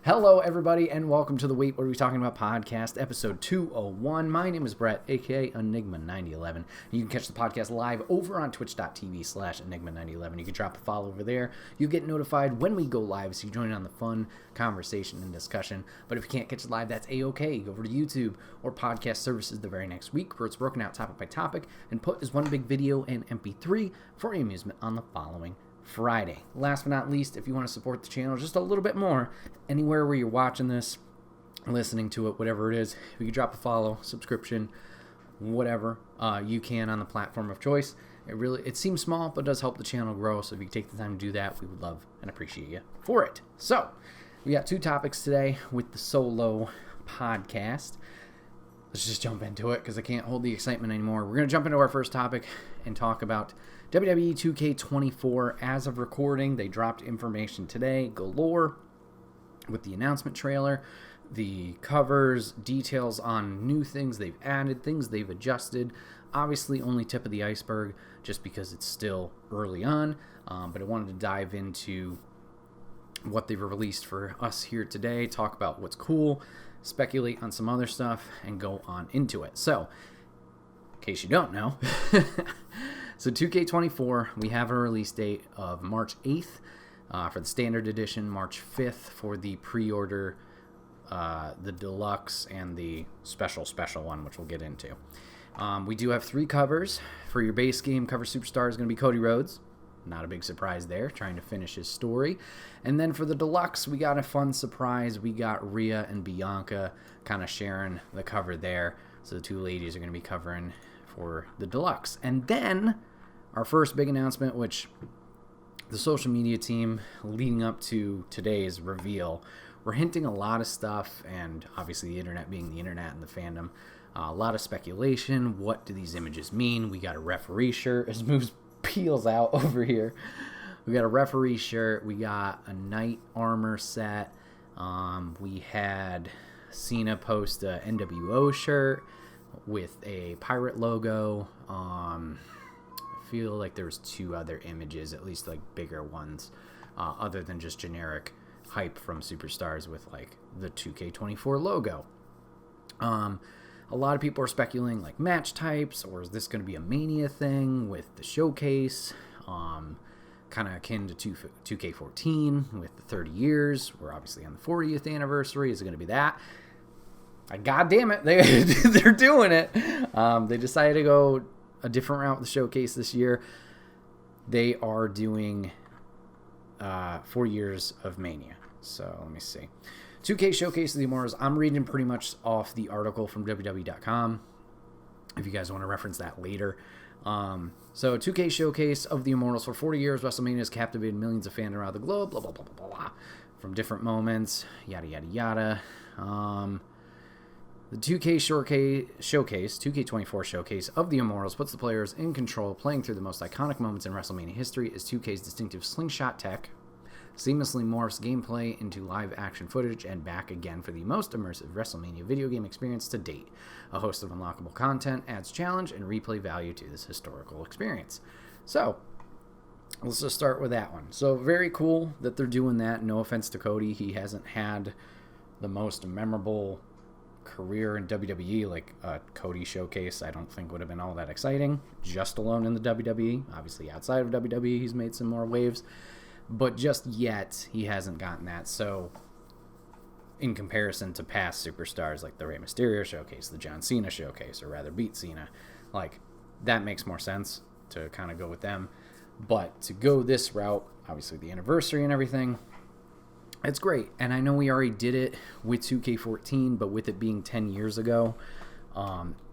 Hello, everybody, and welcome to the Wait, What Are We Talking About podcast, episode 201. My name is Bret, a.k.a. Enigma9011. You can catch the podcast live over on twitch.tv/Enigma9011. You can drop a follow over there. You get notified when we go live, so you join in on the fun conversation and discussion. But if you can't catch it live, that's a-okay. Go over to YouTube or podcast services the very next week, where it's broken out topic by topic and put as one big video and MP3 for your amusement on the following Friday. Last but not least, if you want to support the channel just a little bit more, anywhere where you're watching this, listening to it, whatever it is, if you drop a follow, subscription, whatever you can on the platform of choice. It seems small, but does help the channel grow. So if you take the time to do that, we would love and appreciate you for it. So we got two topics today with the solo podcast. Let's just jump into it because I can't hold the excitement anymore. We're going to jump into our first topic and talk about WWE2K24. As of recording, they dropped information today, galore, with the announcement trailer, the covers, details on new things they've added, things they've adjusted. Obviously, only tip of the iceberg just because it's still early on, but I wanted to dive into what they've released for us here today, talk about what's cool, speculate on some other stuff, and go on into it. So, in case you don't know, so 2K24, we have a release date of March 8th for the Standard Edition, March 5th for the pre-order, the Deluxe, and the special one, which we'll get into. We do have three covers. For your base game, cover superstar is going to be Cody Rhodes. Not a big surprise there, trying to finish his story. And then for the Deluxe, we got a fun surprise. We got Rhea and Bianca kind of sharing the cover there. So the two ladies are going to be covering for the Deluxe. And then our first big announcement, which the social media team leading up to today's reveal, we're hinting a lot of stuff, and obviously the internet being the internet and the fandom, a lot of speculation. What do these images mean? We got a referee shirt as Moose peels out over here. We got a referee shirt. We got a knight armor set. We had Cena post a NWO shirt with a pirate logo. I feel like there's two other images, at least like bigger ones, other than just generic hype from Superstars with like the 2K24 logo. A lot of people are speculating like match types, or is this going to be a Mania thing with the showcase? Kind of akin to 2K14 with the 30 years. We're obviously on the 40th anniversary. Is it going to be that? God damn it, they're doing it. They decided to go a different route with the showcase this year. They are doing 4 years of Mania. So let me see. 2K Showcase of the Immortals. I'm reading pretty much off the article from WWE.com, if you guys want to reference that later. So 2K Showcase of the Immortals. For 40 years, WrestleMania has captivated millions of fans around the globe, blah, blah, blah, blah, blah, from different moments, yada, yada, yada. The 2K Showcase, 2K24 Showcase of the Immortals puts the players in control, playing through the most iconic moments in WrestleMania history as 2K's distinctive slingshot tech seamlessly morphs gameplay into live action footage and back again for the most immersive WrestleMania video game experience to date. A host of unlockable content adds challenge and replay value to this historical experience. So, let's just start with that one. So, very cool that they're doing that. No offense to Cody. He hasn't had the most memorable career in WWE. Like a Cody showcase, I don't think would have been all that exciting. Just alone in the WWE. Obviously, outside of WWE, he's made some more waves. But just yet, he hasn't gotten that. So, in comparison to past superstars like the Rey Mysterio showcase, the John Cena showcase, or rather beat Cena, like, that makes more sense to kind of go with them. But to go this route, obviously the anniversary and everything, it's great. And I know we already did it with 2K14, but with it being 10 years ago,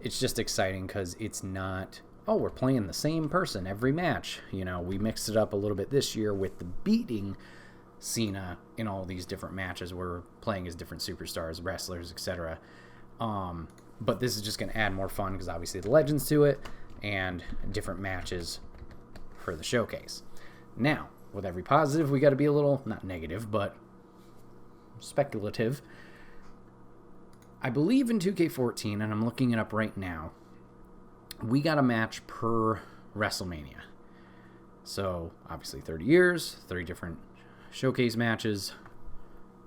it's just exciting because it's not, oh, we're playing the same person every match. You know, we mixed it up a little bit this year with the beating Cena in all these different matches. We're playing as different superstars, wrestlers, etc. But this is just going to add more fun because obviously the legends to it and different matches for the showcase. Now, with every positive, we got to be a little, not negative, but speculative. I believe in 2K14, and I'm looking it up right now, we got a match per WrestleMania. So, obviously 30 years, 30 different showcase matches,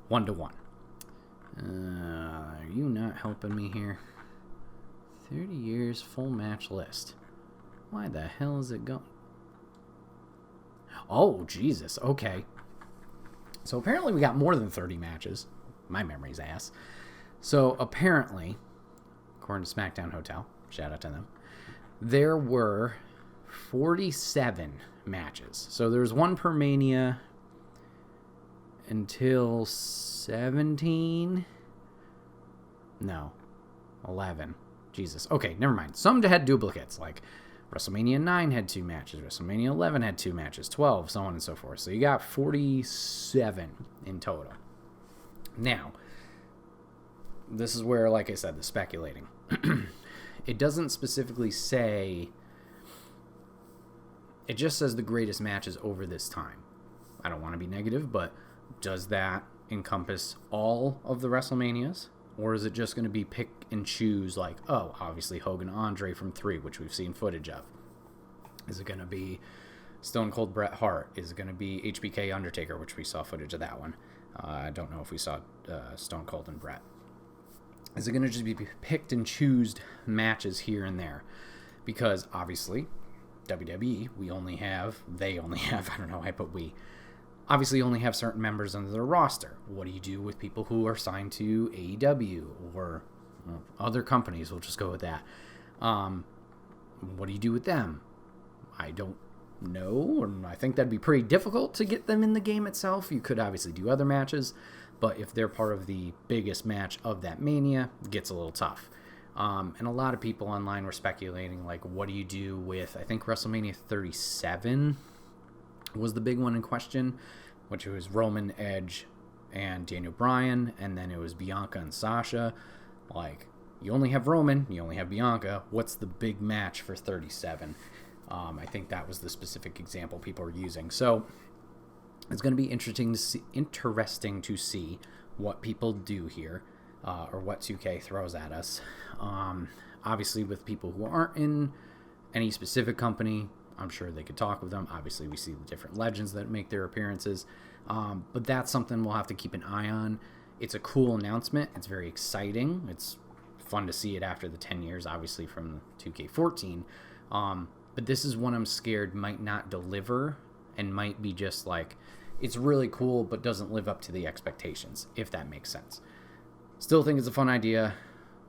1-to-1. Are you not helping me here? 30 years full match list. Why the hell is it going? Oh, Jesus. Okay. So apparently we got more than 30 matches. My memory's ass. So apparently, according to SmackDown Hotel, shout out to them, there were 47 matches. So there was one per Mania until 17. No, 11. Jesus. Okay, never mind. Some had duplicates, like WrestleMania 9 had 2 matches, WrestleMania 11 had 2 matches, 12, so on and so forth. So you got 47 in total. Now, this is where, like I said, the speculating. It doesn't specifically say, it just says the greatest matches over this time. I don't want to be negative, but does that encompass all of the WrestleManias? Or is it just going to be pick and choose, like, oh, obviously Hogan Andre from 3, which we've seen footage of? Is it going to be Stone Cold Bret Hart? Is it going to be HBK Undertaker, which we saw footage of that one? I don't know if we saw Stone Cold and Bret. Is it going to just be picked and choosed matches here and there? Because, obviously, WWE, they only have, I don't know, I put we, obviously only have certain members under their roster. What do you do with people who are signed to AEW or other companies? We'll just go with that. What do you do with them? I don't know, and I think that'd be pretty difficult to get them in the game itself. You could obviously do other matches, but if they're part of the biggest match of that Mania, it gets a little tough. And a lot of people online were speculating, like, what do you do with, I think WrestleMania 37 was the big one in question, which was Roman, Edge, and Daniel Bryan, and then it was Bianca and Sasha. Like, you only have Roman, you only have Bianca. What's the big match for 37? I think that was the specific example people were using. So it's going to be interesting to see what people do here, or what 2K throws at us. Obviously, with people who aren't in any specific company, I'm sure they could talk with them. Obviously, we see the different legends that make their appearances. But that's something we'll have to keep an eye on. It's a cool announcement. It's very exciting. It's fun to see it after the 10 years, obviously, from 2K14. But this is one I'm scared might not deliver and might be just like, it's really cool, but doesn't live up to the expectations, if that makes sense. Still think it's a fun idea.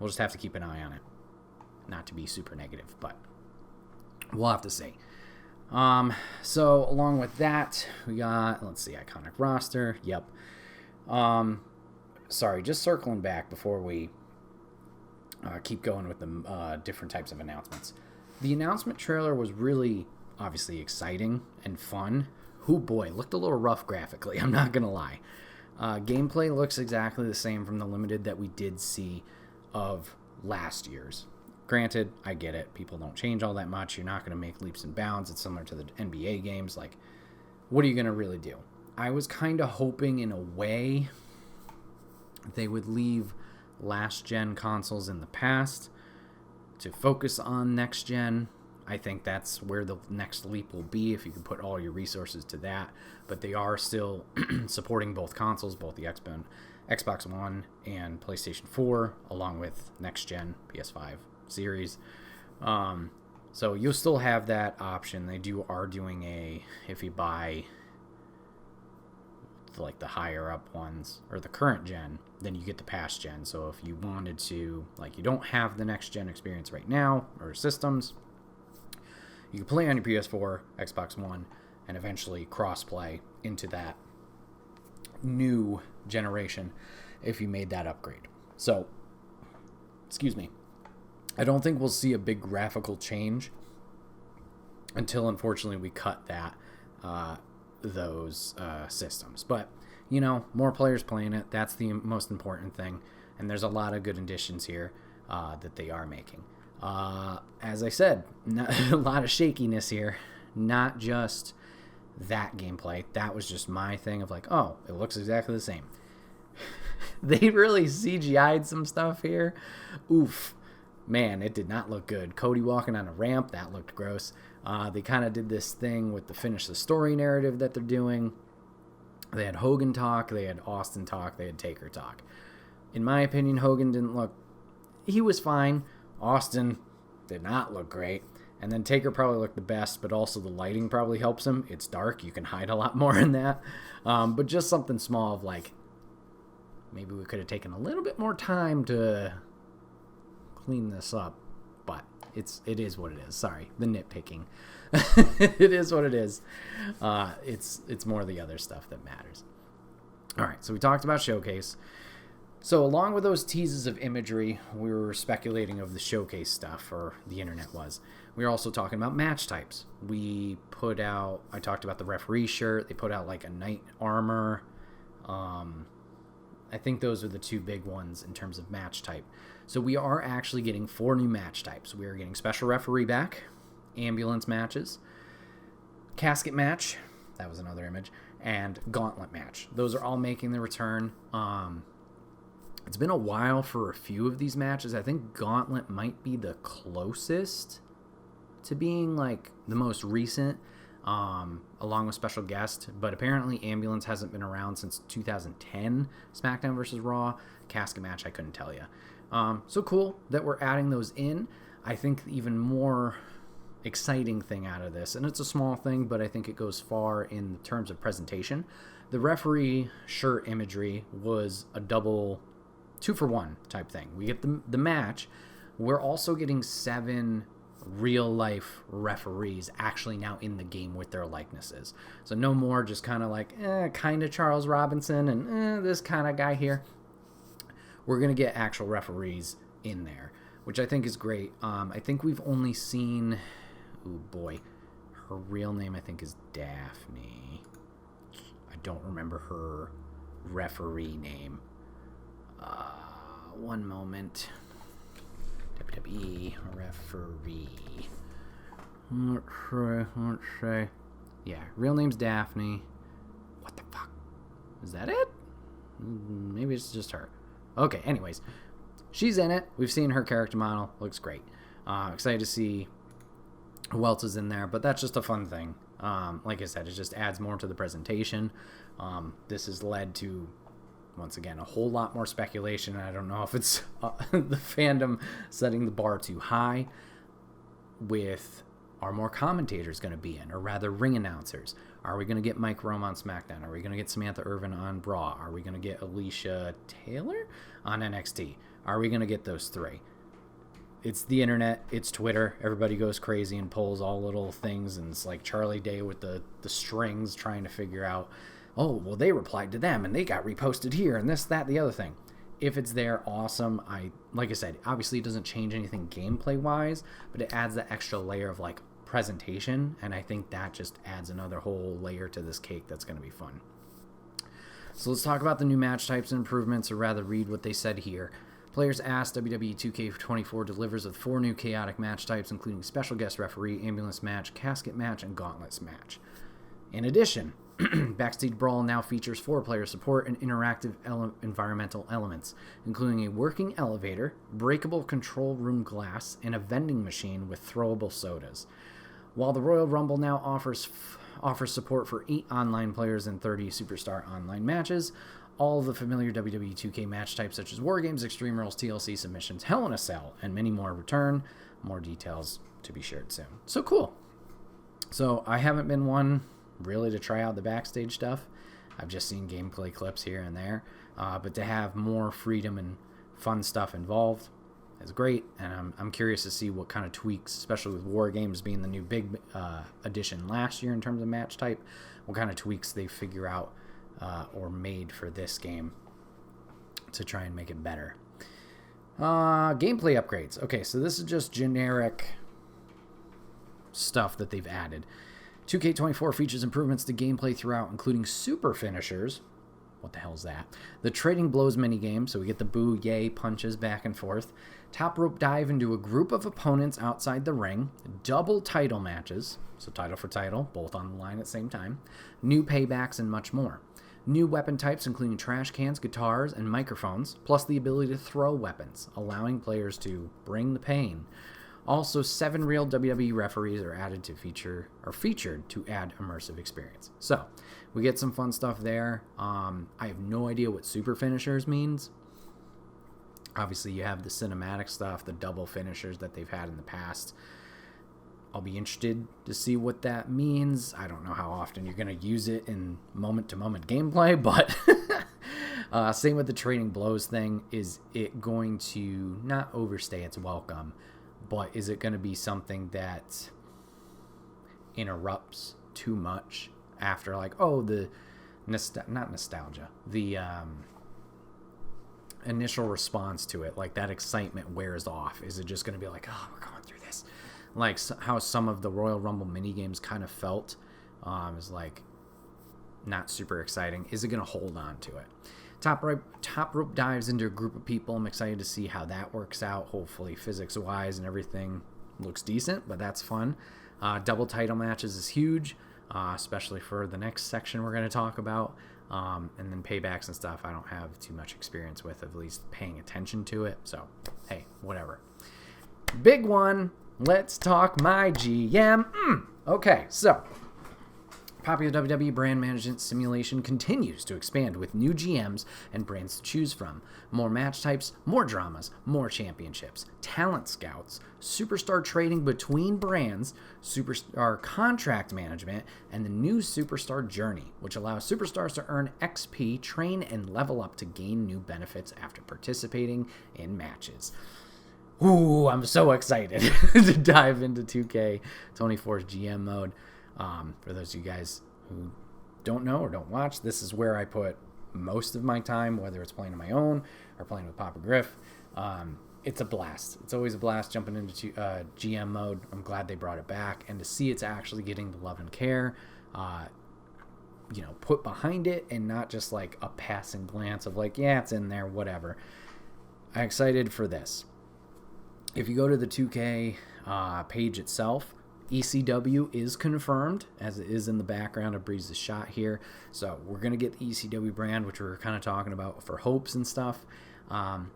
We'll just have to keep an eye on it. Not to be super negative, but we'll have to see. So along with that, we got, let's see, iconic roster. Yep. Sorry, just circling back before we keep going with the different types of announcements. The announcement trailer was really obviously exciting and fun. Oh boy, looked a little rough graphically, I'm not gonna lie. Gameplay looks exactly the same from the limited that we did see of last year's. Granted, I get it. People don't change all that much. You're not going to make leaps and bounds. It's similar to the NBA games. Like, what are you going to really do? I was kind of hoping, in a way, they would leave last-gen consoles in the past to focus on next-gen. I think that's where the next leap will be, if you can put all your resources to that. But they are still supporting both consoles, both the Xbox One and PlayStation 4, along with next-gen PS5 series. So you'll still have that option. They are doing if you buy like the higher up ones or the current gen, then you get the past gen. So if you wanted to, like, you don't have the next gen experience right now or systems, you can play on your PS4, Xbox One, and eventually cross-play into that new generation if you made that upgrade. So, excuse me, I don't think we'll see a big graphical change until, unfortunately, we cut those systems. But, you know, more players playing it, that's the most important thing. And there's a lot of good additions here that they are making. As I said, a lot of shakiness here, not just that gameplay. That was just my thing of like, oh, it looks exactly the same. They really CGI'd some stuff here. Oof. Man, it did not look good. Cody walking on a ramp, that looked gross. They kind of did this thing with the finish the story narrative that they're doing. They had Hogan talk, they had Austin talk, they had Taker talk. In my opinion, Hogan didn't look... He was fine. Austin did not look great. And then Taker probably looked the best, but also the lighting probably helps him. It's dark. You can hide a lot more in that. But just something small of like, maybe we could have taken a little bit more time to clean this up. But it is what it is. Sorry, the nitpicking. It is what it is. It's more the other stuff that matters. All right, so we talked about Showcase. So along with those teases of imagery, we were speculating of the Showcase stuff, or the internet was. We were also talking about match types. I talked about the referee shirt. They put out like a knight armor. I think those are the two big ones in terms of match type. So we are actually getting 4 new match types. We are getting special referee back, ambulance matches, casket match, that was another image, and gauntlet match. Those are all making the return. It's been a while for a few of these matches. I think gauntlet might be the closest to being like the most recent, along with special guest. But apparently ambulance hasn't been around since 2010 SmackDown versus Raw. Casket match, I couldn't tell you. So cool that we're adding those in. I think the even more exciting thing out of this, and it's a small thing, but I think it goes far in terms of presentation. The referee shirt imagery was a double 2-for-1 type thing. We get the match. We're also getting 7 real life referees actually now in the game with their likenesses. So no more just kind of like kind of Charles Robinson and this kind of guy here. We're going to get actual referees in there, which I think is great. I think we've only seen, oh boy, her real name I think is Daphne. I don't remember her referee name. One moment. WWE referee. Let's say. Yeah, real name's Daphne. What the fuck? Is that it? Maybe it's just her. Okay, anyways. She's in it. We've seen her character model. Looks great. Excited to see who else is in there, but that's just a fun thing. Like I said, it just adds more to the presentation. This has led to, once again, a whole lot more speculation. I don't know if it's the fandom setting the bar too high with, are more commentators going to be in, or rather ring announcers? Are we going to get Mike Rome on SmackDown? Are we going to get Samantha Irvin on Raw? Are we going to get Alicia Taylor on NXT? Are we going to get those 3? It's the internet. It's Twitter. Everybody goes crazy and pulls all little things, and it's like Charlie Day with the strings trying to figure out, oh, well, they replied to them, and they got reposted here, and this, that, the other thing. If it's there, awesome. Like I said, obviously it doesn't change anything gameplay-wise, but it adds that extra layer of, like, presentation, and I think that just adds another whole layer to this cake that's going to be fun. So let's talk about the new match types and improvements, or rather read what they said here. Players asked WWE2K24 delivers with 4 new chaotic match types, including special guest referee, ambulance match, casket match, and gauntlets match. In addition, Backstage Brawl now features 4-player support and interactive environmental elements, including a working elevator, breakable control room glass, and a vending machine with throwable sodas. While the Royal Rumble now offers support for 8 online players and 30 Superstar online matches, all of the familiar WWE 2K match types such as War Games, Extreme Rules, TLC submissions, Hell in a Cell, and many more return. More details to be shared soon. So cool. So I haven't been one really to try out the backstage stuff. I've just seen gameplay clips here and there, but to have more freedom and fun stuff involved is great, and I'm curious to see what kind of tweaks, especially with War Games being the new big addition last year in terms of match type, what kind of tweaks they figure out or made for this game to try and make it better. Gameplay upgrades. Okay, so this is just generic stuff that they've added. 2K24 features improvements to gameplay throughout, including super finishers. What the hell is that? The trading blows minigame, so we get the boo, yay, punches back and forth. Top rope dive into a group of opponents outside the ring. Double title matches, so title for title, both on the line at the same time. New paybacks and much more. New weapon types, including trash cans, guitars, and microphones, plus the ability to throw weapons, allowing players to bring the pain. Also, 7 real WWE referees are featured to add immersive experience. So, we get some fun stuff there. I have no idea what super finishers means. Obviously, you have the cinematic stuff, the double finishers that they've had in the past. I'll be interested to see what that means. I don't know how often you're going to use it in moment-to-moment gameplay, but same with the trading blows thing. Is it going to not overstay its welcome, but is it going to be something that interrupts too much after, like, oh, the not nostalgia, the initial response to it, like that excitement wears off? Is it just going to be like, oh, we're going through this? Like how some of the Royal Rumble minigames kind of felt, is like not super exciting. Is it going to hold on to it? Top rope dives into a group of people. I'm excited to see how that works out. Hopefully physics-wise and everything looks decent, but that's fun. Double title matches is huge, especially for the next section we're going to talk about. And then paybacks and stuff I don't have too much experience with, at least paying attention to it. So, hey, whatever. Big one. Let's talk my GM. Okay, so popular WWE brand management simulation continues to expand with new GMs and brands to choose from. More match types, more dramas, more championships, talent scouts, superstar trading between brands, superstar contract management, and the new superstar journey, which allows superstars to earn XP, train, and level up to gain new benefits after participating in matches. Ooh, I'm so excited to dive into 2K24's GM mode. For those of you guys who don't know or don't watch, this is where I put most of my time, whether it's playing on my own or playing with Papa Griff. It's a blast. It's always a blast jumping into GM mode. I'm glad they brought it back, and to see it's actually getting the love and care, put behind it, and not just like a passing glance of like, yeah, it's in there, whatever. I'm excited for this. If you go to the 2K page itself, ECW is confirmed, as it is in the background of Breeze's shot here. So we're going to get the ECW brand, which we were kind of talking about for hopes and stuff.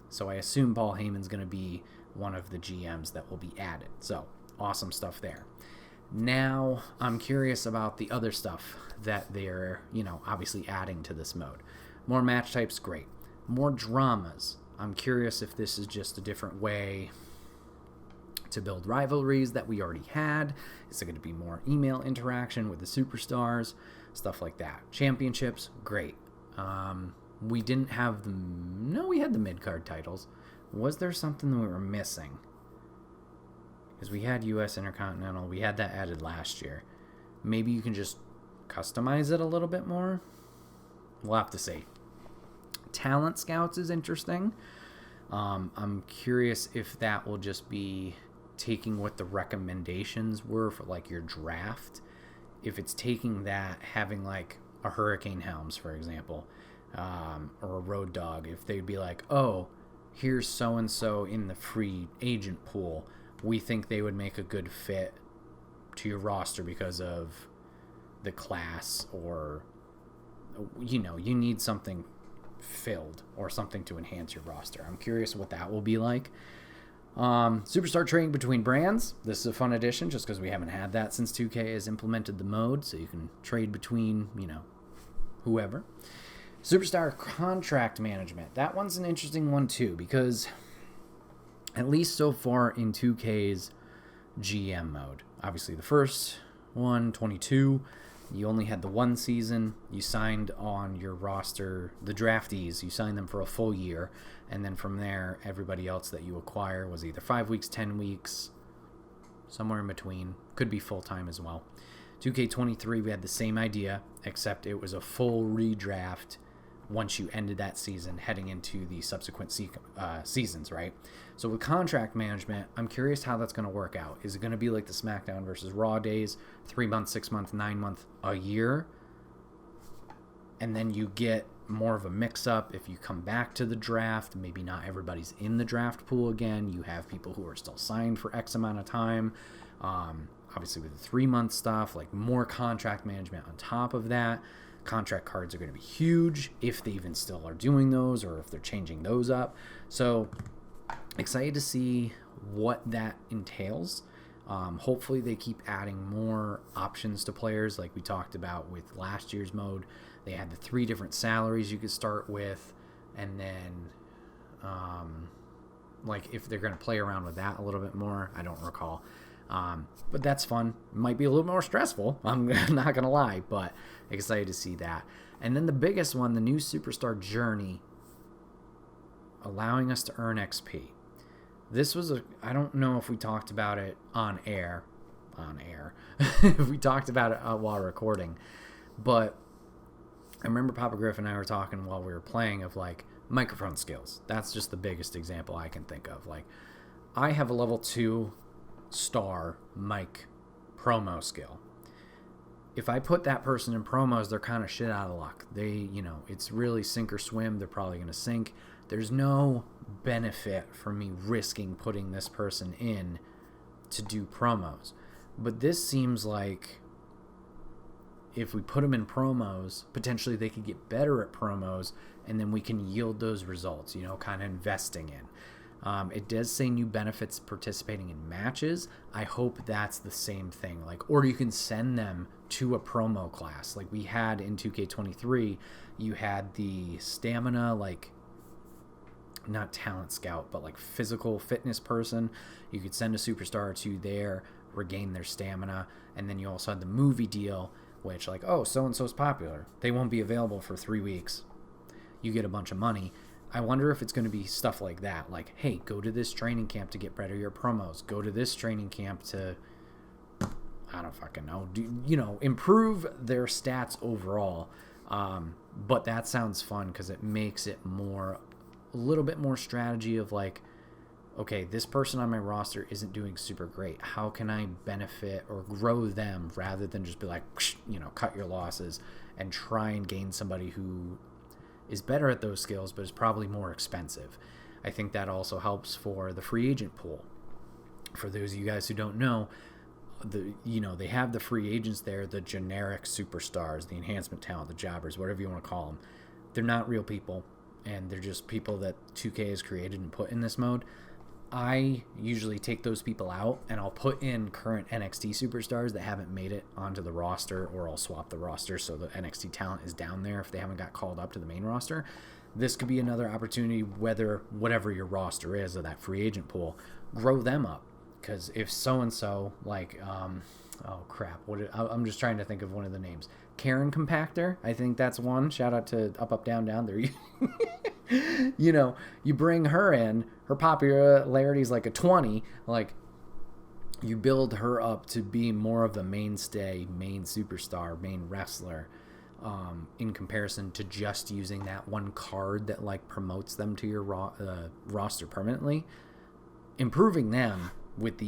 So I assume Paul Heyman's going to be one of the GMs that will be added. So awesome stuff there. Now I'm curious about the other stuff that they're, obviously adding to this mode. More match types, great. More dramas. I'm curious if this is just a different way to build rivalries that we already had. Is it going to be more email interaction with the superstars? Stuff like that. Championships, great. We didn't have we had the mid-card titles. Was there something that we were missing? Because we had U.S. Intercontinental. We had that added last year. Maybe you can just customize it a little bit more? We'll have to see. Talent scouts is interesting. I'm curious if that will just be taking what the recommendations were for like your draft. If it's taking that, having like a Hurricane Helms, for example, or a Road Dogg, if they'd be like, oh, here's so-and-so in the free agent pool. We think they would make a good fit to your roster because of the class, or, you need something filled or something to enhance your roster. I'm curious what that will be like. Superstar trading between brands. This is a fun addition just because we haven't had that since 2K has implemented the mode, so you can trade between, whoever. Superstar contract management. That one's an interesting one too, because at least so far in 2K's GM mode, obviously the first one, 22, you only had the one season. You signed on your roster, the draftees, you signed them for a full year. And then from there, everybody else that you acquire was either 5 weeks, 10 weeks, somewhere in between. Could be full-time as well. 2K23, we had the same idea, except it was a full redraft once you ended that season, heading into the subsequent seasons, right? So with contract management, I'm curious how that's going to work out. Is it going to be like the SmackDown versus Raw days, 3 months, 6 months, 9 months, a year? And then you get more of a mix-up if you come back to the draft. Maybe not everybody's in the draft pool again. You have people who are still signed for X amount of time. Obviously with the 3-month stuff, like more contract management on top of that. Contract cards are going to be huge if they even still are doing those, or if they're changing those up. So excited to see what that entails. Hopefully they keep adding more options to players like we talked about with last year's mode. They had the 3 different salaries you could start with, and then like if they're going to play around with that a little bit more. I don't recall. But that's fun. Might be a little more stressful. I'm not going to lie, but excited to see that. And then the biggest one, the new Superstar Journey, allowing us to earn XP. This was I don't know if we talked about it on air, if we talked about it while recording, but I remember Papa Griff and I were talking while we were playing of like microphone skills. That's just the biggest example I can think of. Like, I have a level 2 star mic promo skill. If I put that person in promos, they're kind of shit out of luck. It's really sink or swim. They're probably going to sink. There's no benefit for me risking putting this person in to do promos. But this seems like if we put them in promos, potentially they could get better at promos, and then we can yield those results, kind of investing in. It does say new benefits participating in matches. I hope that's the same thing. Or you can send them to a promo class. Like we had in 2K23, you had the stamina, not talent scout, but physical fitness person. You could send a superstar to there, regain their stamina. And then you also had the movie deal, which so-and-so's popular. They won't be available for 3 weeks. You get a bunch of money. I wonder if it's going to be stuff like that. Hey, go to this training camp to get better your promos. Go to this training camp to, I don't fucking know, improve their stats overall. But that sounds fun because it makes it a little bit more strategy of okay, this person on my roster isn't doing super great. How can I benefit or grow them rather than just be cut your losses and try and gain somebody who is better at those skills, but is probably more expensive. I think that also helps for the free agent pool. For those of you guys who don't know, they have the free agents there, the generic superstars, the enhancement talent, the jobbers, whatever you want to call them. They're not real people, and they're just people that 2K has created and put in this mode. I usually take those people out, and I'll put in current NXT superstars that haven't made it onto the roster, or I'll swap the roster so the NXT talent is down there if they haven't got called up to the main roster. This could be another opportunity, whatever your roster is of that free agent pool, grow them up. Because if so-and-so, oh crap, I'm just trying to think of one of the names. Karen Compactor, I think that's one. Shout out to Up, Down, Down. There you bring her in, her popularity is a 20, you build her up to be more of the mainstay, main superstar, main wrestler, in comparison to just using that one card that promotes them to your roster permanently. Improving them with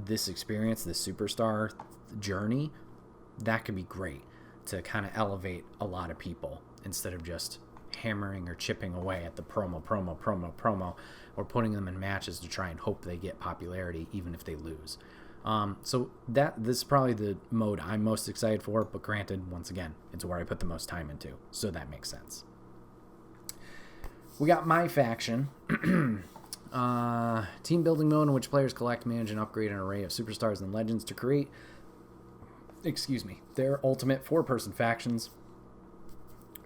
this experience, this superstar journey, that could be great to kind of elevate a lot of people instead of just hammering or chipping away at the promo, or putting them in matches to try and hope they get popularity even if they lose. So this is probably the mode I'm most excited for, but granted, once again, it's where I put the most time into, so that makes sense. We got my faction. Team building mode in which players collect, manage, and upgrade an array of superstars and legends to create their ultimate 4-person factions.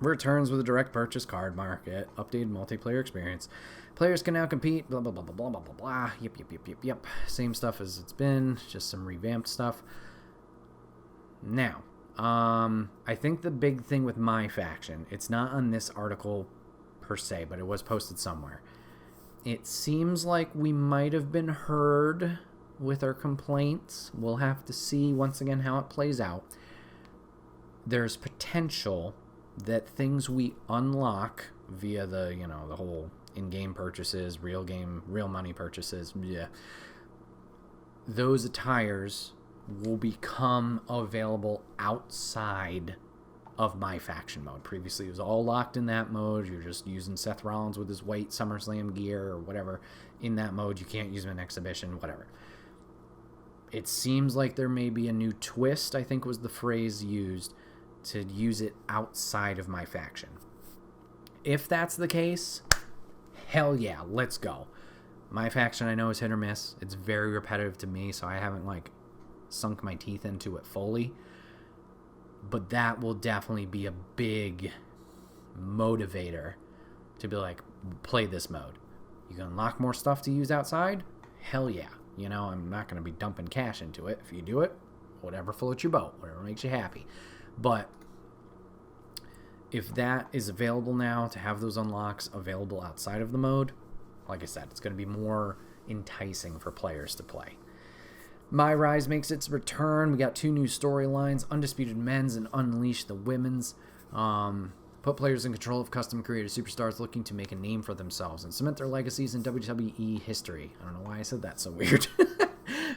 Returns with a direct purchase card market, updated multiplayer experience. Players can now compete, blah, blah, blah, blah, blah, blah, blah, blah. Yep. Same stuff as it's been, just some revamped stuff. Now, I think the big thing with my faction, it's not on this article per se, but it was posted somewhere. It seems like we might have been heard with our complaints. We'll have to see once again how it plays out. There's potential that things we unlock via the whole in-game purchases, real money purchases, those attires will become available outside of my faction mode. Previously, it was all locked in that mode. You're just using Seth Rollins with his white SummerSlam gear or whatever in that mode. You can't use him in exhibition, whatever. It seems like there may be a new twist, I think was the phrase used, to use it outside of my faction. If that's the case, hell yeah, let's go. My faction, I know, is hit or miss. It's very repetitive to me, so I haven't sunk my teeth into it fully. But that will definitely be a big motivator to be play this mode. You can unlock more stuff to use outside? Hell yeah. You know, I'm not going to be dumping cash into it. If you do it, whatever floats your boat, whatever makes you happy. But if that is available now, to have those unlocks available outside of the mode, like I said, it's going to be more enticing for players to play. My Rise makes its return. We got 2 new storylines, Undisputed Men's and Unleash the Women's. Put players in control of custom-created superstars looking to make a name for themselves and cement their legacies in WWE history. I don't know why I said that so weird.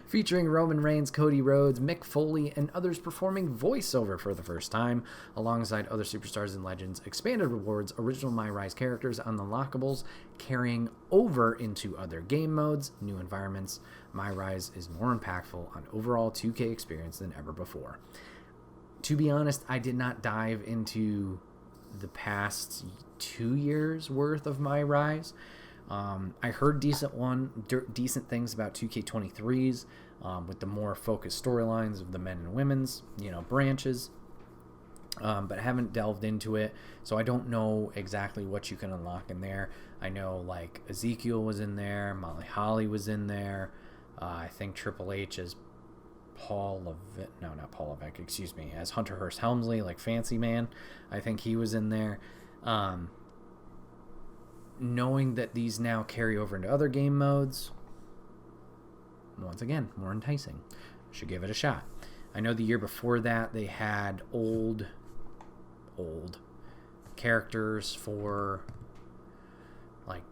Featuring Roman Reigns, Cody Rhodes, Mick Foley, and others performing voiceover for the first time, alongside other superstars and legends. Expanded rewards, original My Rise characters, unlockables, carrying over into other game modes, new environments. My Rise is more impactful on overall 2K experience than ever before. To be honest, I did not dive into the past 2 years worth of My Rise. I heard decent things about 2K23's with the more focused storylines of the men and women's, branches, but haven't delved into it, so I don't know exactly what you can unlock in there. I know like Ezekiel was in there, Molly Holly was in there. I think Triple H is as Hunter Hearst Helmsley, like Fancy Man. I think he was in there. Knowing that these now carry over into other game modes, once again, more enticing. Should give it a shot. I know the year before that they had old characters for like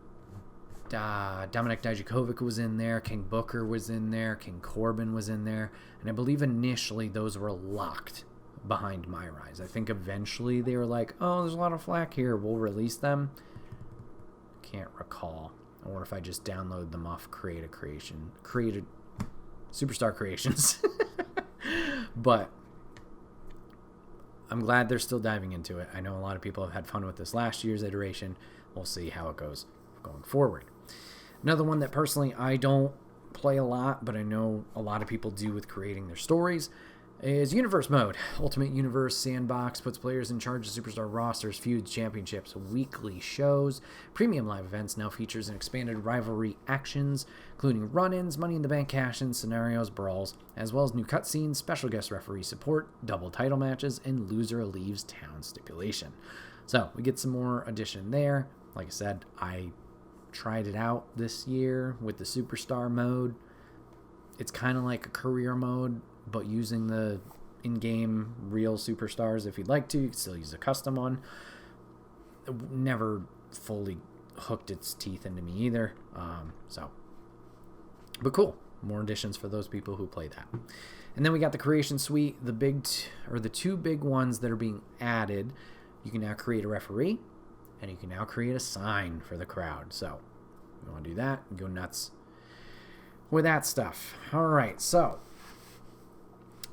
Dominic Dijakovic was in there, King Booker was in there, King Corbin was in there, and I believe initially those were locked behind My Rise. I think eventually they were like, oh, there's a lot of flack here, we'll release them. Can't recall, or if I just download them off created Superstar Creations. But I'm glad they're still diving into it. I know a lot of people have had fun with this last year's iteration. We'll see how it goes going forward. Another one that personally I don't play a lot, but I know a lot of people do with creating their stories, is Universe Mode. Ultimate Universe Sandbox puts players in charge of superstar rosters, feuds, championships, weekly shows. Premium live events now features an expanded rivalry actions, including run-ins, Money in the Bank cash-ins, scenarios, brawls, as well as new cutscenes, special guest referee support, double title matches, and loser leaves town stipulation. So we get some more addition there. Like I said, I tried it out this year with the Superstar mode. It's kind of like a career mode, but using the in-game real superstars. If you'd like to, you can still use a custom one. Never fully hooked its teeth into me either. But cool. More additions for those people who play that. And then we got the Creation Suite, the 2 big ones that are being added. You can now create a referee, and you can now create a sign for the crowd. So if you want to do that, go nuts with that stuff. All right, so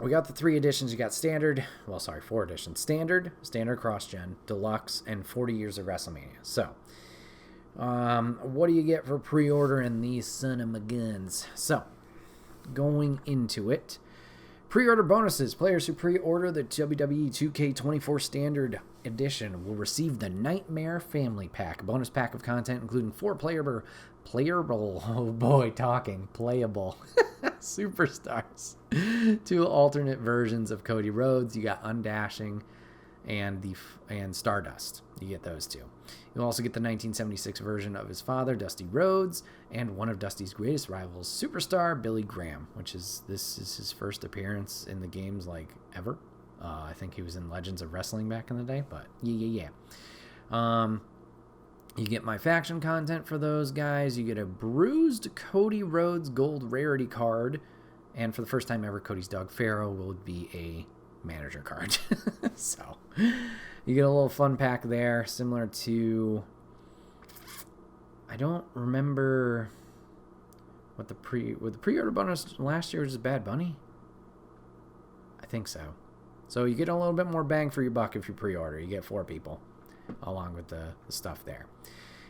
we got the 3 editions. You got Standard, 4 editions. Standard Cross-Gen, Deluxe, and 40 Years of WrestleMania. So, what do you get for pre-order in these son of a guns? So, going into it, pre-order bonuses. Players who pre-order the WWE2K24 Standard Edition will receive the Nightmare Family Pack, a bonus pack of content including 4 playable superstars, 2 alternate versions of Cody Rhodes. You got Undashing and Stardust. You get those 2. You'll also get the 1976 version of his father, Dusty Rhodes, and one of Dusty's greatest rivals, superstar Billy Graham, this is his first appearance in the games like ever. I think he was in Legends of Wrestling back in the day, but yeah. You get my faction content for those guys. You get a bruised Cody Rhodes gold rarity card. And for the first time ever, Cody's dog Pharaoh will be a manager card. So you get a little fun pack there, similar to, I don't remember what the pre-order bonus last year was. Bad Bunny? I think so. So you get a little bit more bang for your buck if you pre-order. You get 4 people along with the stuff there.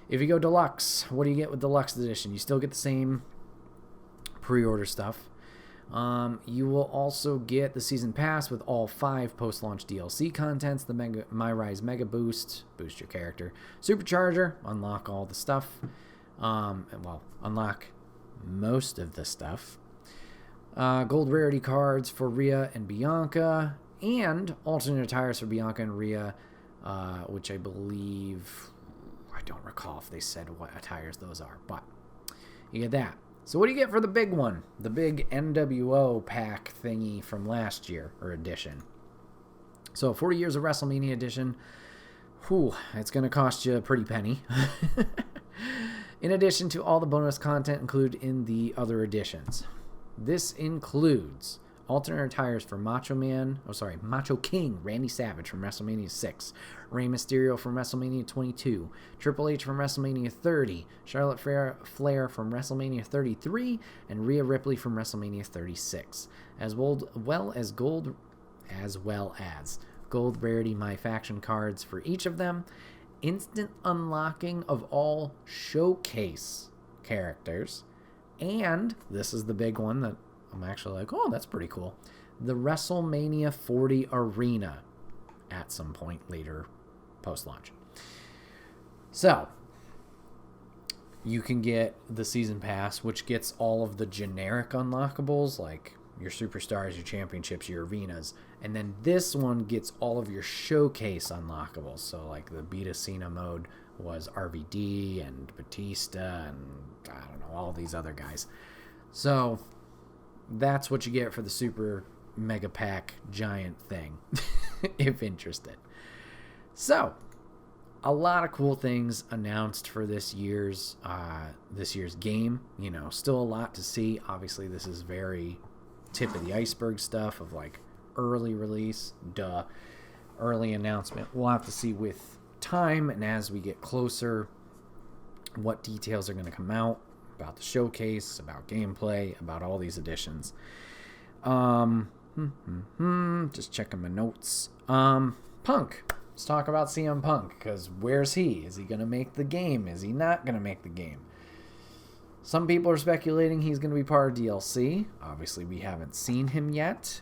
If you go Deluxe, what do you get with Deluxe Edition? You still get the same pre-order stuff. You will also get the Season Pass with all 5 post-launch DLC contents, the My Rise Mega Boost, boost your character, Supercharger, unlock all the stuff, Well, unlock most of the stuff. Gold rarity cards for Rhea and Bianca, and alternate attires for Bianca and Rhea, which I believe, I don't recall if they said what attires those are, but you get that. So what do you get for the big one? The big NWO pack thingy from last year, or edition. So 40 years of WrestleMania edition. Whew, it's going to cost you a pretty penny. In addition to all the bonus content included in the other editions. This includes alternate attires for Macho King Randy Savage from WrestleMania 6, Rey Mysterio from WrestleMania 22, Triple H from WrestleMania 30, Charlotte Flair from WrestleMania 33, and Rhea Ripley from WrestleMania 36, as well as gold rarity My Faction cards for each of them, instant unlocking of all showcase characters, and this is the big one that I'm actually like, oh, that's pretty cool, the WrestleMania 40 arena at some point later post-launch. So you can get the season pass, which gets all of the generic unlockables like your superstars, your championships, your arenas, and then this one gets all of your showcase unlockables. So like the Beta Cena mode was RVD and Batista and I don't know, all these other guys. So that's what you get for the super mega pack giant thing if interested. So a lot of cool things announced for this year's game. You know, still a lot to see. Obviously this is very tip of the iceberg stuff of like early release, early announcement. We'll have to see with time and as we get closer what details are going to come out about the showcase, about gameplay, about all these additions. Just checking my notes. Punk. Let's talk about CM Punk, because where's he? Is he going to make the game? Is he not going to make the game? Some people are speculating he's going to be part of DLC. Obviously, we haven't seen him yet.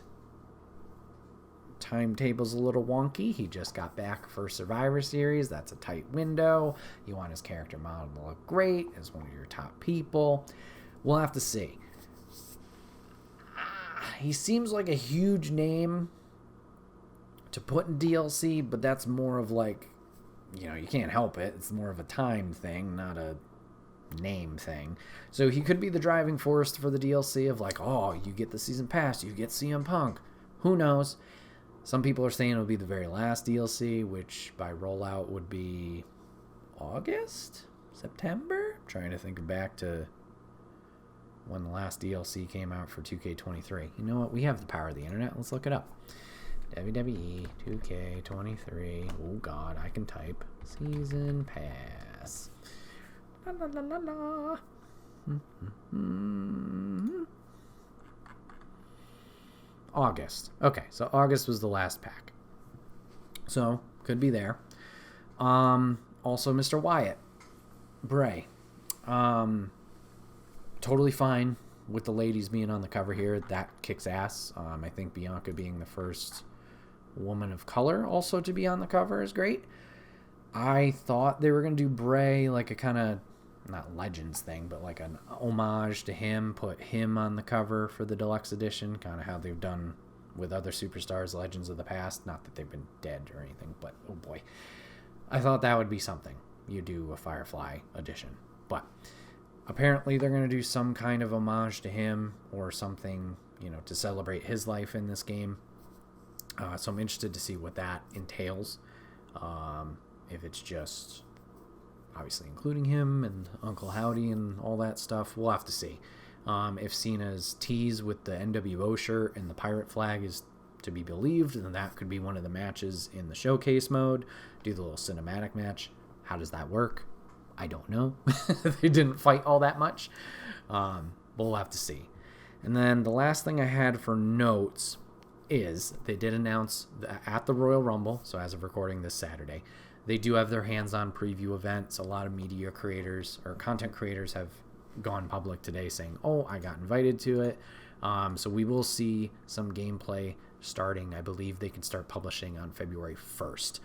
Timetable's a little wonky. He just got back for Survivor Series. That's a tight window. You want his character model to look great as one of your top people. We'll have to see. He seems like a huge name to put in DLC, but that's more of like, you know, you can't help it. It's more of a time thing, not a name thing. So he could be the driving force for the DLC of like, oh, you get the season pass, you get CM Punk. Who knows? Some people are saying it'll be the very last DLC, which by rollout would be August? September? I'm trying to think back to when the last DLC came out for 2K23. You know what? We have the power of the internet. Let's look it up. WWE 2K23. Oh God, I can type. Season pass. La, la, la, la, la. August. Okay, so August was the last pack. So, could be there. Also, Mr. Wyatt. Bray. Totally fine with the ladies being on the cover here. That kicks ass. I think Bianca being the first woman of color also to be on the cover is great. I thought they were going to do Bray like a kind of, not Legends thing, but like an homage to him, put him on the cover for the deluxe edition, kind of how they've done with other superstars, Legends of the past. Not that they've been dead or anything, but oh boy. I thought that would be something. You do a Firefly edition. But apparently they're going to do some kind of homage to him or something, you know, to celebrate his life in this game. So I'm interested to see what that entails. If it's just obviously including him and Uncle Howdy and all that stuff, we'll have to see. If Cena's tease with the NWO shirt and the pirate flag is to be believed, then that could be one of the matches in the showcase mode. Do the little cinematic match. How does that work? I don't know. They didn't fight all that much. But we'll have to see. And then the last thing I had for notes is they did announce at the Royal Rumble, so as of recording this Saturday, they do have their hands-on preview events. A lot of media creators or content creators have gone public today saying, oh, I got invited to it. So we will see some gameplay starting. I believe they can start publishing on February 1st.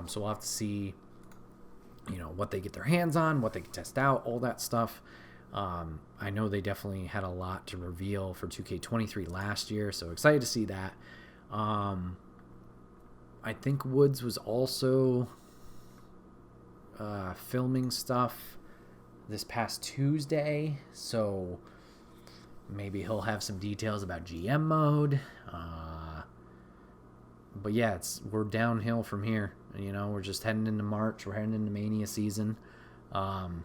So we'll have to see what they get their hands on, what they can test out, all that stuff. I know they definitely had a lot to reveal for 2K23 last year, so excited to see that. I think Woods was also filming stuff this past Tuesday, so maybe he'll have some details about GM mode. But yeah, we're downhill from here. We're just heading into March. We're heading into Mania season. So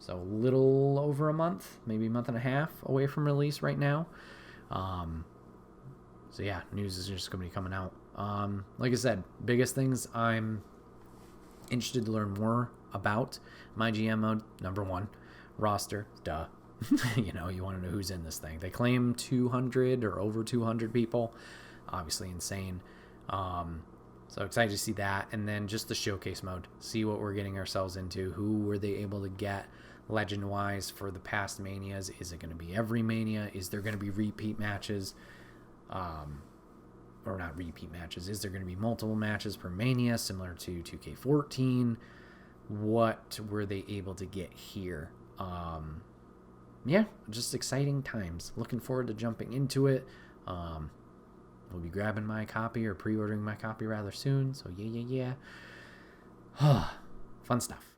a little over a month, maybe a month and a half away from release right now. So yeah, news is just going to be coming out. Like I said, biggest things I'm interested to learn more about. My GM mode, number one, roster, duh. You want to know who's in this thing. They claim 200 or over 200 people. Obviously insane. So excited to see that. And then just the showcase mode. See what we're getting ourselves into. Who were they able to get legend-wise for the past Manias? Is it going to be every Mania? Is there going to be repeat matches? Or not repeat matches. Is there going to be multiple matches per Mania, similar to 2K14? What were they able to get here? Yeah, just exciting times. Looking forward to jumping into it. We'll be grabbing my copy or pre-ordering my copy rather soon. So yeah. Fun stuff.